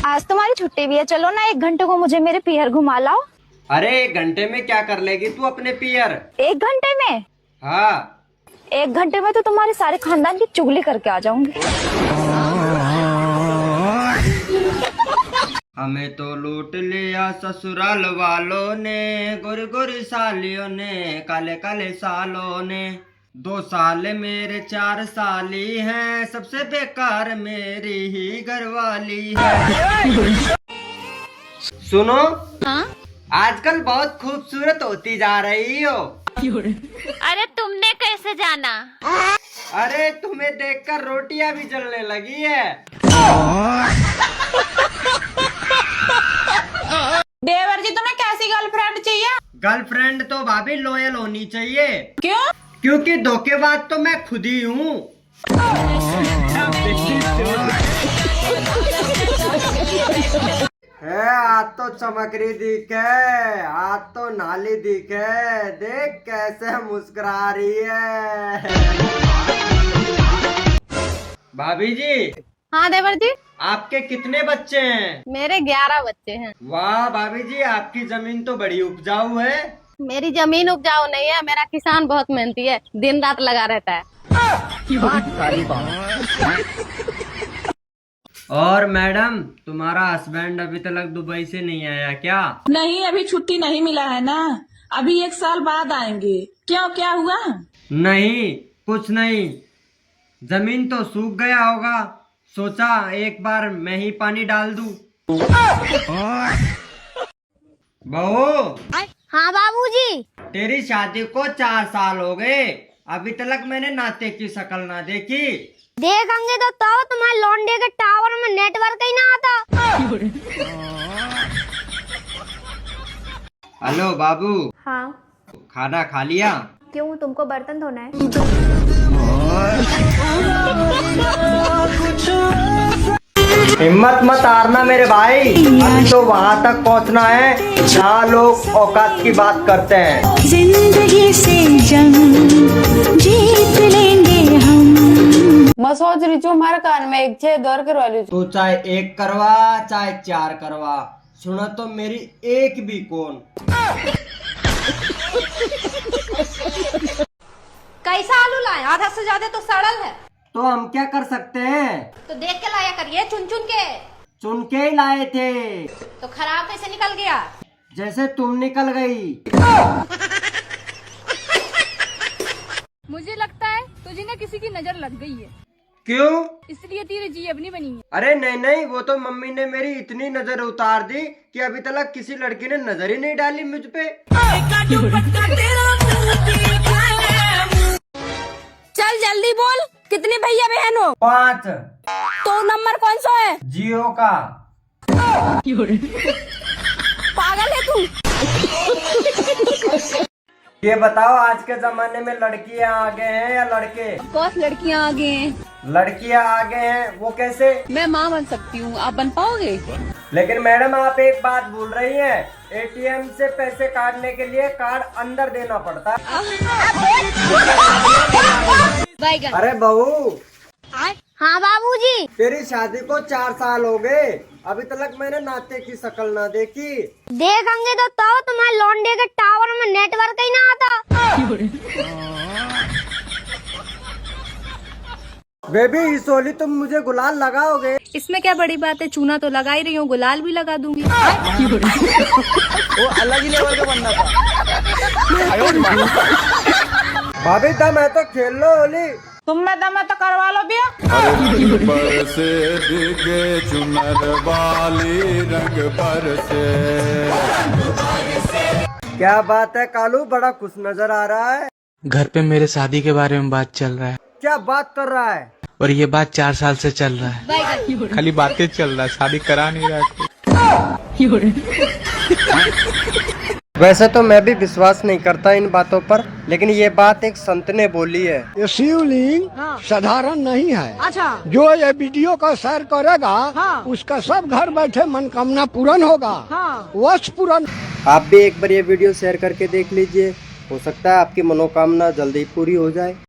आज तुम्हारी छुट्टी भी है, चलो ना 1 घंटे को मुझे मेरे पियर घुमा लाओ। अरे 1 घंटे में क्या कर लेगी तू अपने पियर? 1 घंटे में? हाँ 1 घंटे में तो तुम्हारे सारे खानदान की चुगली करके आ जाऊंगी। हमें तो लूट लिया ससुराल वालों ने, गोरी गोरी सालियों ने, काले काले सालों ने। 2 साल मेरे 4 साली हैं, सबसे बेकार मेरी ही घरवाली है। सुनो, हाँ? आजकल बहुत खूबसूरत होती जा रही हो। अरे तुमने कैसे जाना? अरे तुम्हें देखकर रोटियां भी जलने लगी है। देवर जी तुम्हें कैसी गर्लफ्रेंड चाहिए? गर्लफ्रेंड तो भाभी लॉयल होनी चाहिए। क्यों? क्योंकि धोखेबाज तो मैं खुद ही हूँ। है आज तो चमकरी दिखे, आज तो नाली दिखे, देख कैसे मुस्कुरा रही है। भाभी जी। हाँ देवर जी, आपके कितने बच्चे हैं? मेरे 11 बच्चे हैं। वाह भाभी जी, आपकी जमीन तो बड़ी उपजाऊ है। मेरी जमीन उपजाऊ नहीं है, मेरा किसान बहुत मेहनती है, दिन रात लगा रहता है। और मैडम, तुम्हारा हस्बैंड अभी तक दुबई से नहीं आया क्या? नहीं, अभी छुट्टी नहीं मिला है ना, अभी 1 साल बाद आएंगे। क्यों, क्या हुआ? नहीं कुछ नहीं, जमीन तो सूख गया होगा, सोचा एक बार मैं ही पानी डाल दूं। बहू। हाँ बाबूजी। तेरी शादी को 4 साल हो गए, अभी तक मैंने नाते की शक्ल ना देखी। देखेंगे तो तुम्हारे लौंडे के टावर में नेटवर्क ही ना आता। हेलो बाबू। हाँ खाना खा लिया? क्यों, तुमको बर्तन धोना है? हिम्मत मत हारना मेरे भाई, अभी तो वहाँ तक पहुँचना है जहाँ लोग औकात की बात करते हैं। जिंदगी से जंग जीत लेंगे हम। मैं सोच रही हूँ हमारे कान में एक छेद और करवा ली। तू चाहे 1 करवा चाहे 4 करवा, सुना तो मेरी एक भी कौन। कैसा आलू लाए? आधा से ज्यादा तो सड़ल है। तो हम क्या कर सकते हैं? तो देख के लाया करिए, चुन चुन के। चुन के ही लाए थे। तो खराब कैसे निकल गया? जैसे तुम निकल गई। मुझे लगता है तुझे ना किसी की नजर लग गई है, क्यों? इसलिए तेरी जी अपनी बनी है। अरे नहीं नहीं, वो तो मम्मी ने मेरी इतनी नजर उतार दी कि अभी तक किसी लड़की ने नजर ही नहीं डाली मुझ पे। चल जल्दी बोल, कितने भैया बहन हो? 5। तो नंबर कौन सा है? जियो का। पागल है तू। ये बताओ, आज के जमाने में लड़कियां आगे हैं या लड़के? कौन लड़कियां आगे हैं? लड़कियां आगे हैं, वो कैसे? मैं माँ बन सकती हूँ, आप बन पाओगे? लेकिन मैडम आप एक बात भूल रही हैं, एटीएम से पैसे काटने के लिए कार्ड अंदर देना पड़ता है। अरे बहू। हाँ बाबूजी। तेरी शादी को 4 साल हो गए, अभी तक मैंने नाते की शक्ल ना देखी। देखेंगे तो तुम्हारे लौंडे के टावर में नेटवर्क ही ना आता। बेबी, इस होली तुम मुझे गुलाल लगाओगे? इसमें क्या बड़ी बात है, चूना तो लगा ही रही हूँ, गुलाल भी लगा दूंगी। वो अलग ही लेवल का बंदा था। भाभी दम है तो खेल लो होली। तुम में दम है तो करवा लो भैया। पर से दिखे चुनर वाली रंग पर से। क्या बात है कालू, बड़ा खुश नजर आ रहा है। घर पे मेरे शादी के बारे में बात चल रहा है। क्या बात कर रहा है? और ये बात 4 साल से चल रहा है। खाली बातें चल रहा है, शादी करा नहीं रहा। वैसे तो मैं भी विश्वास नहीं करता इन बातों पर, लेकिन ये बात एक संत ने बोली है। ये शिवलिंग साधारण नहीं है। अच्छा। जो ये वीडियो का शेयर करेगा, उसका सब घर बैठे मनोकामना पूर्ण होगा। वर्ष पूर्ण। आप भी एक बार ये वीडियो शेयर करके देख लीजिए, हो सकता है आपकी मनोकामना जल्दी पूरी हो जाए।